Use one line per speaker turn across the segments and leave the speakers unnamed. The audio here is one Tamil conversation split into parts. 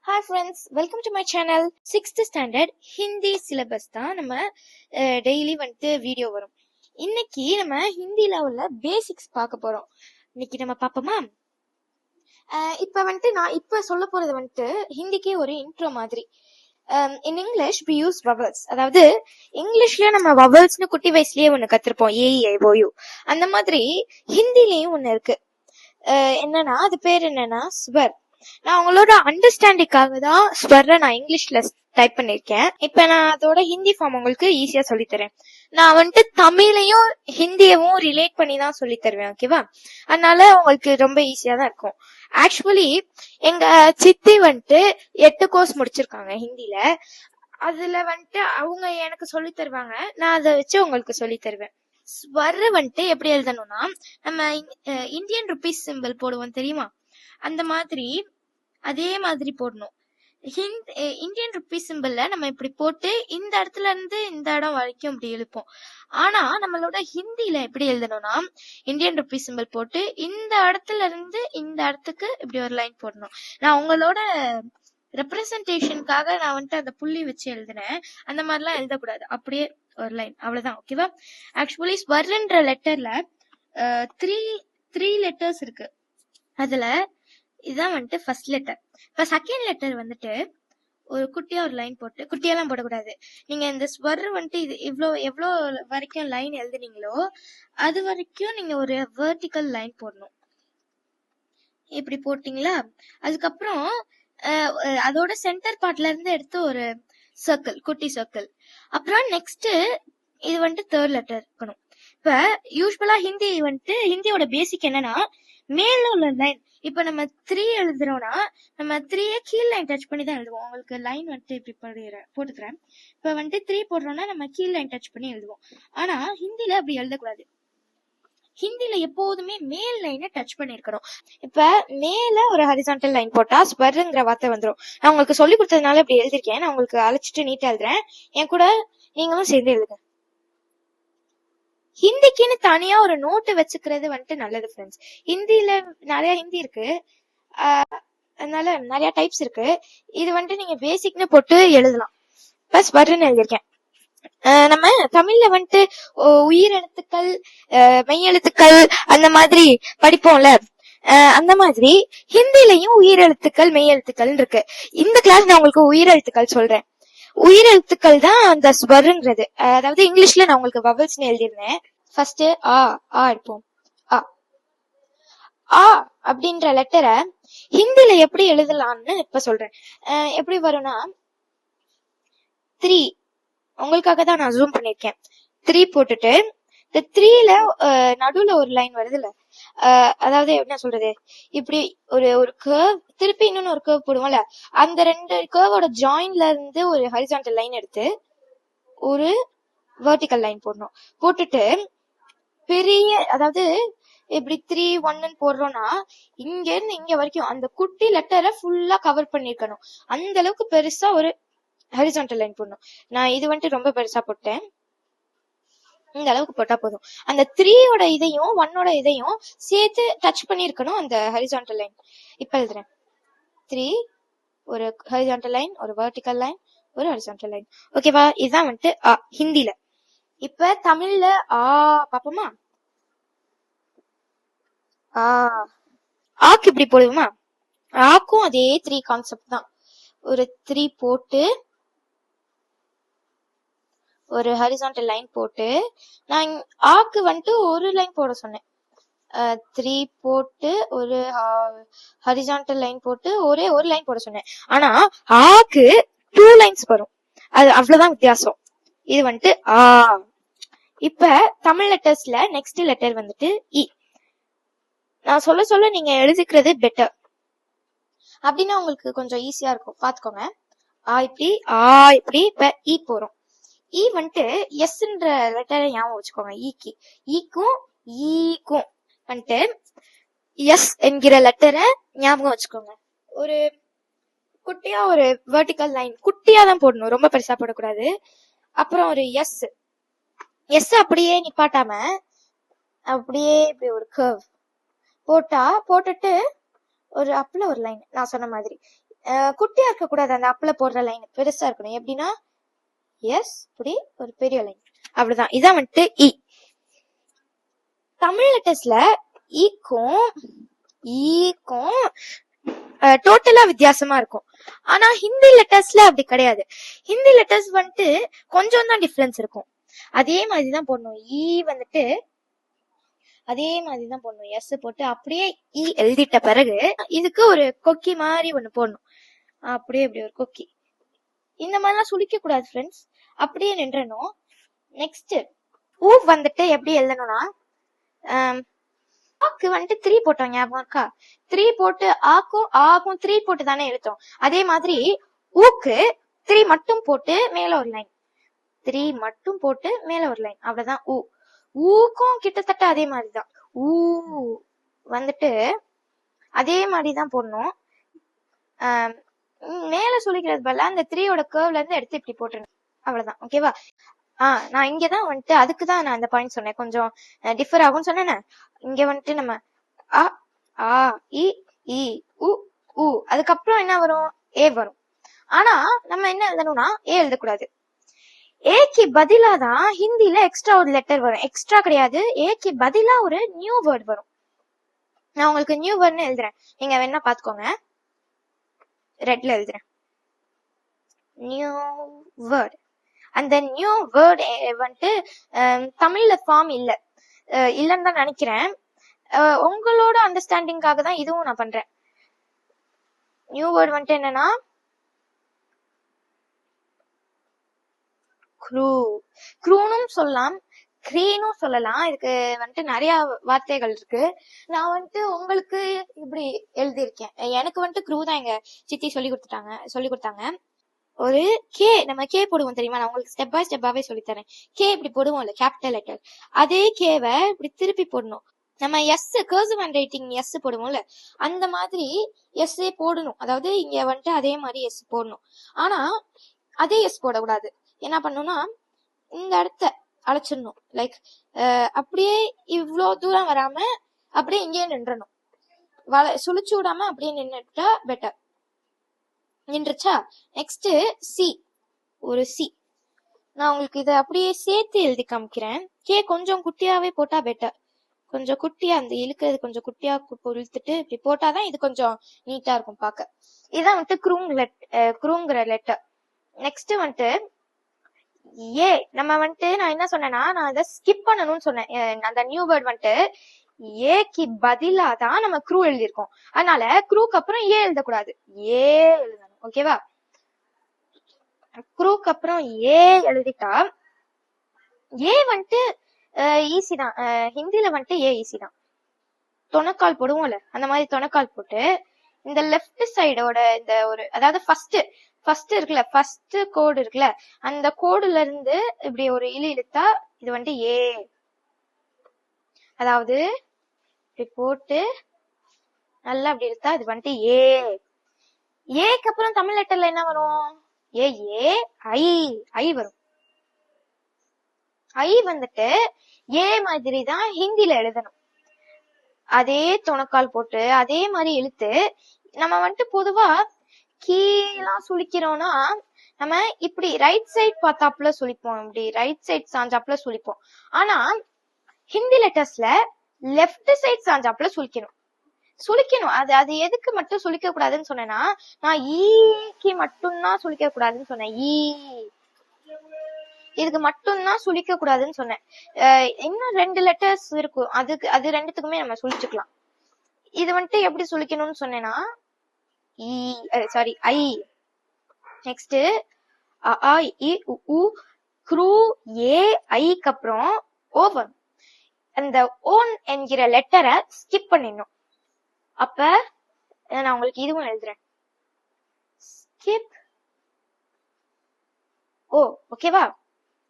Hi friends, welcome to my channel. 6th standard Hindi syllabus தான் நம்ம டெய்லி வீடியோ வரும். இன்னைக்கு நம்ம ஹிந்தில உள்ள பேசிக்ஸ் பார்க்க போறோம். இன்னைக்கு நம்ம பார்ப்போமா? இப்ப நான் இப்ப சொல்ல போறது ஹிந்திக்கே ஒரு இன்ட்ரோ மாதிரி. In English we use vowels. அதாவது இங்கிலீஷ்ல நம்ம வவல்ஸ்னு குட்டி வயசுலயே ஒண்ணு கத்திருப்போம், AEIOU. அந்த மாதிரி ஹிந்திலயும் ஒண்ணு இருக்கு. என்னன்னா அது பேர் என்னன்னா ஸ்வர். நான் உங்களோட அண்டர்ஸ்டாண்டிங்காக தான் ஸ்வர்ரை நான் இங்கிலீஷ்ல டைப் பண்ணிருக்கேன். இப்ப நான் அதோட ஹிந்தி ஃபார்ம் உங்களுக்கு ஈஸியா சொல்லித்தரேன். நான் தமிழையும் ஹிந்தியவும் ரிலேட் பண்ணி தான் சொல்லி தருவேன், ஓகேவா? அதனால உங்களுக்கு ரொம்ப ஈஸியா தான் இருக்கும். ஆக்சுவலி எங்க சித்தி 8 கோர்ஸ் முடிச்சிருக்காங்க ஹிந்தில. அதுல அவங்க எனக்கு சொல்லி தருவாங்க, நான் அதை வச்சு உங்களுக்கு சொல்லி தருவேன். ஸ்வர்ரை எப்படி எழுதணும்னா, நம்ம இந்தியன் ருபீஸ் சிம்பிள் போடுவோம் தெரியுமா? அந்த மாதிரி அதே மாதிரி போடணும். இந்தியன் ருபீஸ் சிம்பிள்ல நம்ம இப்படி போட்டு இந்த இடத்துல இருந்து இந்த இடம் வரைக்கும் இப்படி எழுப்போம். ஆனா நம்மளோட ஹிந்தில எப்படி எழுதணும்னா, இந்தியன் ருபீஸ் சிம்பிள் போட்டு இந்த இடத்துல இருந்து இந்த இடத்துக்கு இப்படி ஒரு லைன் போடணும். நான் உங்களோட ரெப்ரசன்டேஷனுக்காக நான் அந்த புள்ளி வச்சு எழுதினேன். அந்த மாதிரிலாம் எழுதக்கூடாது, அப்படியே ஒரு லைன், அவ்வளவுதான், ஓகேவா? ஆக்சுவலி ஸ்வர்ன்ற லெட்டர்ல த்ரீ லெட்டர்ஸ் இருக்கு. அதுல இதான் ஃபர்ஸ்ட் லெட்டர். இப்ப செகண்ட் லெட்டர் ஒரு குட்டியா ஒரு லைன் போட்டு, குட்டியெல்லாம் போடக்கூடாது. நீங்க இந்த ஸ்வர் இது எவ்வளோ வரைக்கும் லைன் எழுதுனீங்களோ அது வரைக்கும் நீங்க ஒரு வெர்டிக்கல் லைன் போடணும். இப்படி போட்டீங்களா? அதுக்கப்புறம் அதோட சென்டர் பார்ட்ல இருந்து எடுத்து ஒரு சர்க்கிள், குட்டி சர்க்கிள். அப்புறம் நெக்ஸ்ட் இது தேர்ட் லெட்டர் இருக்கணும். இப்ப யூஸ்வலா ஹிந்தியோட பேசிக் என்னன்னா, மேல உள்ள லைன். இப்ப நம்ம 3 எழுதுறோம்னா நம்ம 3 கீழ் லைன் டச் பண்ணி தான் எழுதுவோம். உங்களுக்கு லைன் இப்படி போட்டுக்கிறேன். இப்ப 3 போடுறோம்னா நம்ம கீழ் லைன் டச் பண்ணி எழுதுவோம். ஆனா ஹிந்தில அப்படி எழுதக்கூடாது. ஹிந்தில எப்போதுமே மேல் லைனை டச் பண்ணிருக்கணும். இப்ப மேல ஒரு ஹரிசான்டல் லைன் போட்டா ஸ்வர்ங்கிற வார்த்தை வந்துடும். நான் உங்களுக்கு சொல்லி கொடுத்ததுனால இப்படி எழுதிருக்கேன். நான் உங்களுக்கு அழைச்சிட்டு நீட்டா எழுதுறேன். என் கூட நீங்களும் சேர்ந்து எழுதுங்க. ஹிந்திக்குன்னு தனியா ஒரு நோட்டு வச்சுக்கிறது நல்லது ஃப்ரெண்ட்ஸ். ஹிந்தில நிறைய ஹிந்தி இருக்கு, அதனால நிறைய டைப்ஸ் இருக்கு. இது நீங்க பேசிக்னு போட்டு எழுதலாம். பிளஸ் வருன்னு எழுதியிருக்கேன். நம்ம தமிழ்ல உயிரெழுத்துக்கள், மெய்யெழுத்துக்கள் அந்த மாதிரி படிப்போம்ல, அந்த மாதிரி ஹிந்திலையும் உயிரெழுத்துக்கள் மெய்யெழுத்துக்கள் இருக்கு. இந்த கிளாஸ் நான் உங்களுக்கு உயிரெழுத்துக்கள் சொல்றேன். உயிரெழுத்துக்கள் தான் அந்த ஸ்வருங்கிறது. அதாவது இங்கிலீஷ்ல நான் உங்களுக்கு வவல்ஸ்னு எழுதிருந்தேன். ஃபர்ஸ்ட் ஆ எடுப்போம். ஆ அப்படின்ற லெட்டரை ஹிந்தில எப்படி எழுதலாம்னு இப்ப சொல்றேன். எப்படி வரும்னா 3, உங்களுக்காக தான் நான் ஜூம் பண்ணிருக்கேன். 3 போட்டுட்டு இந்த 3ல நடுவுல ஒரு லைன் வருதுல்ல, அதாவது என்ன சொல்றது, இப்படி ஒரு கர்வ், திருப்பி இன்னொன்னு ஒரு கர்வ் போடுவோம்ல, அந்த 2 கர்வோட ஜாயின்ல இருந்து ஒரு ஹரிசான்டல் லைன் எடுத்து ஒரு வெர்டிக்கல் லைன் போடணும். போட்டுட்டு பெரிய, அதாவது இப்படி 3, 1 போடுறோம்னா இங்க இருந்து இங்க வரைக்கும் அந்த குட்டி லெட்டரை ஃபுல்லா கவர் பண்ணிருக்கணும். அந்த அளவுக்கு பெருசா ஒரு ஹரிசான்டல் லைன் போடணும். நான் இது ரொம்ப பெருசா போட்டேன். இந்த அளவுக்கு போட்டா போதும். அந்த 3யோட இதையும் 1ஓட இதையும் சேர்த்து டச் பண்ணிருக்கணும் அந்த ஹரிசான்டல் லைன். இப்ப எழுதுறேன். 3, ஒரு ஹரிசான்டல் லைன், ஒரு வெர்டிக்கல் லைன், ஒரு ஹரிசான்டல் லைன், ஓகேவா? இதுதான் ஹிந்தில. இப்ப தமிழ்ல பாப்போமா? ஆக்கு இப்படி போடுவோமா? ஆக்கும் அதே 3 கான்செப்ட் தான். ஒரு 3 போட்டு ஒரு ஹரிசான்டல் லைன் போட்டு, நான் ஆக்கு ஒரு லைன் போட சொன்னேன். 3 போட்டு ஒரு ஹரிசான்டல் லைன் போட்டு ஒரே ஒரு லைன் போட சொன்னேன். ஆனா ஆக்கு 2 லைன்ஸ் வரும். அது அவ்வளவுதான் வித்தியாசம். இது ஆ. இப்ப தமிழ் லெட்டர்ஸ்ல நெக்ஸ்ட் லெட்டர் இ. நான் சொல்ல சொல்ல நீங்க எழுதிக்கிறது பெட்டர், அப்படின்னா உங்களுக்கு கொஞ்சம் ஈஸியா இருக்கும். பாத்துக்கோங்க. இப்படி இப்ப இ போறோம். இ எஸ்ன்ற லெட்டரை ஞாபகம் வச்சுக்கோங்க. ஈக்கும் ஈக்கும் எஸ் என்கிற லெட்டரை ஞாபகம் வச்சுக்கோங்க. ஒரு குட்டியா ஒரு வெர்டிக்கல் லைன், குட்டியா தான் போடணும், ரொம்ப பெருசா போடக்கூடாது. அப்புறம் ஒரு எஸ் அப்படியே நிப்பாட்டாம அப்படியே இப்படி ஒரு கர்வ் போட்டுட்டு ஒரு அப்பல ஒரு லைன், நான் சொன்ன மாதிரி குட்டியா இருக்க கூடாது, அந்த அப்ல போடுற லைன் பெருசா இருக்கணும். எப்படின்னா எஸ் இப்படி ஒரு பெரிய லைன், அவ்வளவுதான். இதான் வந்துட்டு இ. தமிழ் லெட்டர்ஸ்ல ஈக்கும் ஈக்கும் டோட்டலா வித்தியாசமா இருக்கும். ஆனா ஹிந்தி லெட்டர்ஸ்ல அப்படி கிடையாது. ஹிந்தி லெட்டர்ஸ் வந்துட்டு கொஞ்சம் தான் டிஃபரன்ஸ் இருக்கும். அதே மாதிரிதான் போடணும். ஈ வந்துட்டு அதே மாதிரிதான் போடணும். எஸ் போட்டு அப்படியே ஈ எழுதிட்ட பிறகு இதுக்கு ஒரு கொக்கி மாதிரி ஒண்ணு போடணும். அப்படியே இப்படி ஒரு கொக்கி. இந்த மாதிரிலாம் சுளிக்க கூடாது ஃப்ரெண்ட்ஸ், அப்படியே நின்றணும். நெக்ஸ்ட் ஊ வந்துட்டு எப்படி எழுதணும்னா, ஆக்கு வந்துட்டு 3 போட்டோம், ஞாபகம் இருக்கா? 3 போட்டு ஆக்கும் 3 போட்டு தானே எழுத்தோம். அதே மாதிரி ஊக்கு 3 மட்டும் போட்டு மேல ஒரு லைன், 3 மட்டும் போட்டு மேல ஒரு லைன், அவ்வளவுதான் ஊ. ஊக்கும் கிட்டத்தட்ட அதே மாதிரிதான். ஊ வந்துட்டு அதே மாதிரிதான் போடணும். மேல சொல்லிக்கிறது பதிலா அந்த 3யோட கர்வ்ல இருந்து எடுத்து இப்படி போட்டுருணும், அவ்வளவுதான். ஓகேவா? நான் இங்கதான் வந்துட்டு அதுக்குதான் நான் அந்த பாயிண்ட் சொன்னேன், கொஞ்சம் டிஃபர் ஆகும்னு சொன்னேன். இங்க வந்துட்டு நம்ம அ ஆ இ இ உ உ அதுக்கப்புறம் என்ன வரும்? ஏ வரும். ஆனா நம்ம என்ன எழுதணும்னா ஏ எழுதக்கூடாது. ஏக்கு பதிலா தான் ஹிந்தில எக்ஸ்ட்ரா ஒரு லெட்டர் வரும். எக்ஸ்ட்ரா கிடையாது, ஏக்கு பதிலா ஒரு நியூ வேர்ட் வரும். நான் உங்களுக்கு நியூ வேர்ட்னு எழுதுறேன், நீங்க வேணா பாத்துக்கோங்க. ரெட்ல எழுதுறேன், நியூ வேர்ட். அந்த நியூ வேர்ட் வந்துட்டு தமிழ்ல ஃபார்ம் இல்லன்னு தான் நினைக்கிறேன். உங்களோட அண்டர்ஸ்டாண்டிங்காக தான் இதுவும் நான் பண்றேன். நியூ வேர்ட் வந்துட்டு என்னன்னா க்ரூ. க்ரூனும் சொல்லலாம், க்ரீனும் சொல்லலாம். இதுக்கு வந்துட்டு நிறைய வார்த்தைகள் இருக்கு. நான் வந்துட்டு உங்களுக்கு இப்படி எழுதியிருக்கேன். எனக்கு வந்துட்டு க்ரூ தான் எங்க சித்தி சொல்லி கொடுத்தாங்க. ஒரு கே, நம்ம கே போடுவோம் தெரியுமா? நான் உங்களுக்கு ஸ்டெப் பை ஸ்டெப்பாவே சொல்லித்தரேன். கே இப்படி போடுவோம்ல, கேபிட்டல் லெட்டர், அதே கேவை இப்படி திருப்பி போடணும். நம்ம S cursive handwriting S போடுவோம்ல, அந்த மாதிரி எஸ் போடணும். அதாவது இங்க வந்துட்டு அதே மாதிரி எஸ் போடணும். ஆனா அதே எஸ் போடக்கூடாது. என்ன பண்ணணும்னா இந்த இடத்த அழைச்சிடணும். லைக் அப்படியே இவ்வளோ தூரம் வராம அப்படியே இங்கேயே நின்றணும். சுழிச்சு விடாம அப்படியே நின்றுட்டா பெட்டர். நின்றுச்சா? நெக்ஸ்ட் சி, ஒரு சி. நான் உங்களுக்கு இதை அப்படியே சேர்த்து எழுதி காமிக்கிறேன். கே கொஞ்சம் குட்டியாவே போட்டா பெட்டர். கொஞ்சம் குட்டியா அந்த இழுக்கிறது கொஞ்சம் குட்டியா இழுத்துட்டு இப்படி போட்டாதான் இது கொஞ்சம் நீட்டா இருக்கும் பார்க்க. இதான் வந்துட்டு க்ரூங்கிற லெட்டர். நெக்ஸ்ட் வந்துட்டு ஏ. நம்ம வந்துட்டு நான் என்ன சொன்னேன்னா, நான் அதை ஸ்கிப் பண்ணணும்னு சொன்னேன். அந்த நியூ வேர்ட் வந்துட்டு ஏக்கு பதிலா தான் நம்ம க்ரூ எழுதியிருக்கோம். அதனால க்ரூக்கு அப்புறம் ஏ எழுதக்கூடாது, ஏ எழுதணும். ஓகேவா? க்ரூக்கு அப்புறம் ஏ எழுதிட்டா ஏ வந்துட்டு ஈஸி தான். ஹிந்தில வந்துட்டு ஏ ஈஸி தான். தொணக்கால் போடுவோம்ல, அந்த மாதிரி தொணக்கால் போட்டு இந்த லெஃப்ட் சைடோட இந்த ஒரு, அதாவது ஃபர்ஸ்ட் இருக்குல்ல, ஃபர்ஸ்ட் கோடு இருக்குல்ல, அந்த கோடுல இருந்து இப்படி ஒரு இழுத்தா இது வந்துட்டு ஏ. அதாவது இப்படி போட்டு நல்லா அப்படி இழுத்தா இது வந்துட்டு ஏ. ஏக்கு அப்புறம் தமிழ் லெட்டர்ல என்ன வரும்? ஏ ஏ ஐ, ஐ வரும். ஐ வந்துட்டு ஏ மாதிரி தான் ஹிந்தில எழுதணும். அதே துணக்கால் போட்டு அதே மாதிரி இழுத்து நம்ம வந்துட்டு பொதுவா கீழெல்லாம் சுழிக்கிறோம்னா நம்ம இப்படி ரைட் சைட் பார்த்தாப்புல சுழிப்போம், இப்படி ரைட் சைட் சாஞ்சாப்புல சுழிப்போம். ஆனா ஹிந்தி லெட்டர்ஸ்ல லெஃப்ட் சைட் சாஞ்சாப்புல சுழிக்கணும். அது எதுக்கு மட்டும் சுழிக்க கூடாதுன்னு சொன்னேன்னா, நான் ஈக்கு மட்டும்தான் சுழிக்க கூடாதுன்னு சொன்னேன். இதுக்கு மட்டும்தான் சுழிக்க கூடாதுன்னு சொன்னேன். இன்னும் 2 லெட்டர்ஸ் இருக்கும், அது ரெண்டுத்துக்குமே நம்ம சுழிச்சுக்கலாம். இது வந்துட்டு எப்படி சுழிக்கணும்னு சொன்னேன்னா ஐ. நெக்ஸ்ட் அ இ உ க்ரூ ஏ ஐக்கு அப்புறம் ஓ வரும். அந்த ஓன் என்கிற லெட்டரை ஸ்கிப் பண்ணிடணும். அப்ப நான் உங்களுக்கு இதுவும் எழுதுறேன், ஸ்கிப் ஓ. ஓகேவா?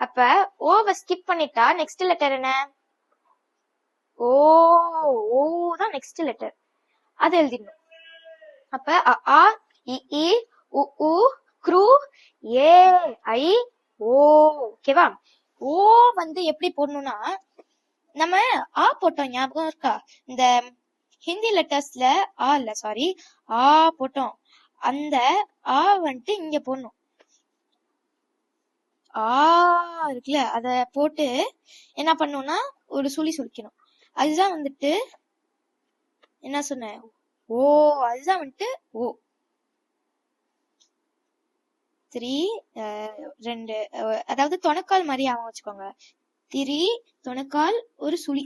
அப்ப ஓவை ஸ்கிப் பண்ணிட்டா நெக்ஸ்ட் லெட்டர் என்ன? ஓ. ஓ தான் நெக்ஸ்ட் லெட்டர், அது எழுதிடணும். அப்ப அ இ உ க்ரூ ஏ ஐ ஓ. ஓகேவா? ஓ வந்து எப்படி போடணும்னா, நம்ம ஆ போட்டோம், ஞாபகம் இருக்கா? இந்த ஹிந்தி லெட்டர்ஸ்ல ஆ போட்டோம். அந்த ஆ வந்துட்டு இங்க போடணும். ஆ இருக்குல்ல, அத போட்டு என்ன பண்ணணும்னா ஒரு சுழி சுழிக்கணும். அதுதான் வந்துட்டு என்ன சொன்னேன், ஓ. அதுதான் வந்துட்டு ஓ. திரி 2, அதாவது தொணக்கால் மாதிரி ஆகும் வச்சுக்கோங்க. திரி தொணக்கால் ஒரு சுழி.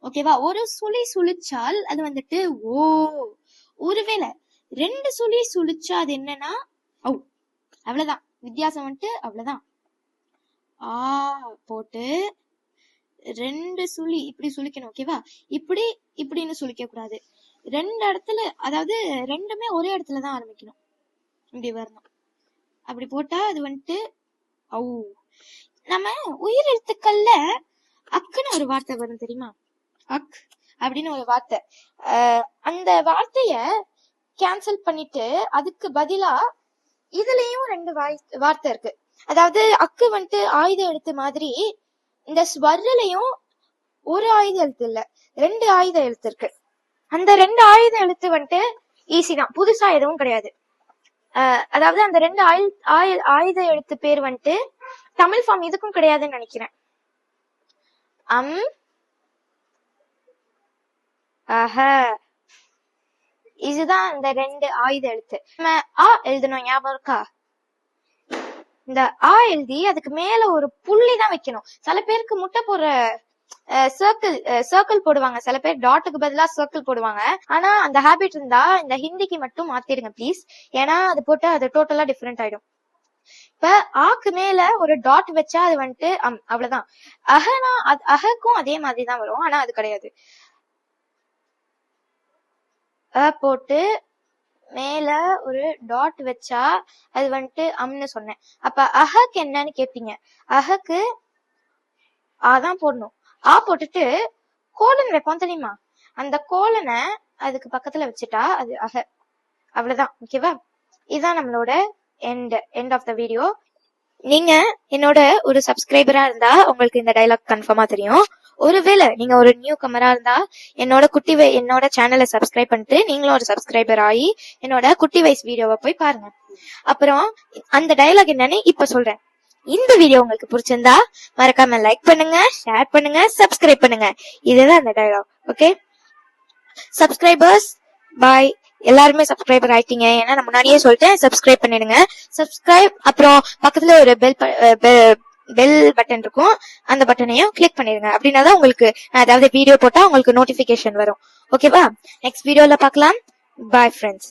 ஓகேவா? ஒரு சுழி சுழிச்சால் அது வந்துட்டு ஓ. ஒருவேளை 2 சுழி சுழிச்சா அது என்னன்னா ஓ. அவ்வளவுதான் வித்தியாசம் வந்துட்டு, அவ்வளவுதான். ஆ போட்டு 2 சுழி இப்படி சுழிக்கணும். ஓகேவா? இப்படி இப்படின்னு சுழிக்க கூடாது. 2 இடத்துல, அதாவது ரெண்டுமே ஒரே இடத்துலதான் ஆரம்பிக்கணும். இப்படி வரணும். அப்படி போட்டா அது வந்துட்டு ஔ. நம்ம உயிர் எழுத்துக்கள்ல அக்குன்னு ஒரு வார்த்தை வரும் தெரியுமா? அக் அப்படின்னு ஒரு வார்த்தை. அந்த வார்த்தைய கேன்சல் பண்ணிட்டு அதுக்கு பதிலா இதுலயும் 2 வார்த்தை இருக்கு. அதாவது அக்கு வந்துட்டு ஆயுத எழுத்து மாதிரி, இந்த ஸ்வர்லையும் ஒரு ஆயுத எழுத்து இல்ல, 2 ஆயுத எழுத்து இருக்கு. அந்த 2 ஆயுத எழுத்து வந்துட்டு ஈஸி தான், புதுசா எதுவும் கிடையாது. அதாவது அந்த 2 ஆயுத எழுத்து பேர் வந்துட்டு தமிழ் ஃபார்ம் இதுக்கும் கிடையாதுன்னு நினைக்கிறேன். அஹ, இதுதான் இந்த 2 ஆயுத எழுத்து. நம்ம ஆ எழுதணும், ஞாபகம் இருக்கா? இந்த ஆ எழுதி அதுக்கு மேல ஒரு புள்ளி தான் வைக்கணும். சில பேருக்கு முட்டை போடுற சர்க்கிள் போடுவாங்க, சில பேர் டாட்டுக்கு பதிலா சர்க்கிள் போடுவாங்க. ஆனா அந்த ஹேபிட் இருந்தா இந்த ஹிந்திக்கு மட்டும் மாத்திடுங்க ப்ளீஸ். ஏன்னா அது போட்டு அது டோட்டலா டிஃபரெண்ட் ஆயிடும். இப்ப ஆக்கு மேல ஒரு டாட் வச்சா அது வந்துட்டு அவ்வளவுதான். அஹனா அஹக்கும் அதே மாதிரிதான் வரும், ஆனா அது கிடையாது. போட்டு மேல ஒரு டாட் வச்சா அது வந்துட்டு அம்னு சொன்னேன். அப்ப அஹக்கு என்னன்னு கேப்பீங்க. அஹக்கு ஆதான் போடணும். ஆ போட்டுட்டு கோலன் வைப்போம் தெரியுமா? அந்த கோலனை அதுக்கு பக்கத்துல வச்சுட்டா அது அஹ. அவ்வளவுதான். ஓகேவா? இதுதான் நம்மளோட எண்ட் ஆஃப் த வீடியோ. நீங்க என்னோட ஒரு சப்ஸ்கிரைபரா இருந்தா உங்களுக்கு இந்த டைலாக் கன்ஃபார்மா தெரியும். ஒருவேளை நீங்க ஒரு நியூ கமரா இருந்தா என்னோட சேனலை சப்ஸ்கிரைப் பண்ணிட்டு நீங்களும் ஒரு சப்ஸ்கிரைபர் ஆகி என்னோட குட்டி வயசு வீடியோவை போய் பாருங்க. அப்புறம் அந்த டைலாக் என்னன்னு இப்ப சொல்றேன். இந்த வீடியோ உங்களுக்கு பிடிச்சிருந்தா மறக்காம லைக் பண்ணுங்க, ஷேர் பண்ணுங்க, சப்ஸ்கிரைப் பண்ணுங்க. இதுதான் அந்த டைலாக். ஓகே சப்ஸ்கிரைபர்ஸ், பாய். எல்லாருமே சப்ஸ்கிரைபர் ஆயிட்டீங்க, ஏன்னா நான் முன்னாடியே சொல்லிட்டேன். சப்ஸ்கிரைப் பண்ணிடுங்க. சப்ஸ்கிரைப், அப்புறம் பக்கத்துல ஒரு பெல் பட்டன் இருக்கும், அந்த பட்டனையும் கிளிக் பண்ணிடுங்க. அப்படின்னாதான் உங்களுக்கு அதாவது வீடியோ போட்டா உங்களுக்கு நோட்டிபிகேஷன் வரும். ஓகேவா? நெக்ஸ்ட் வீடியோல பார்க்கலாம். Bye friends.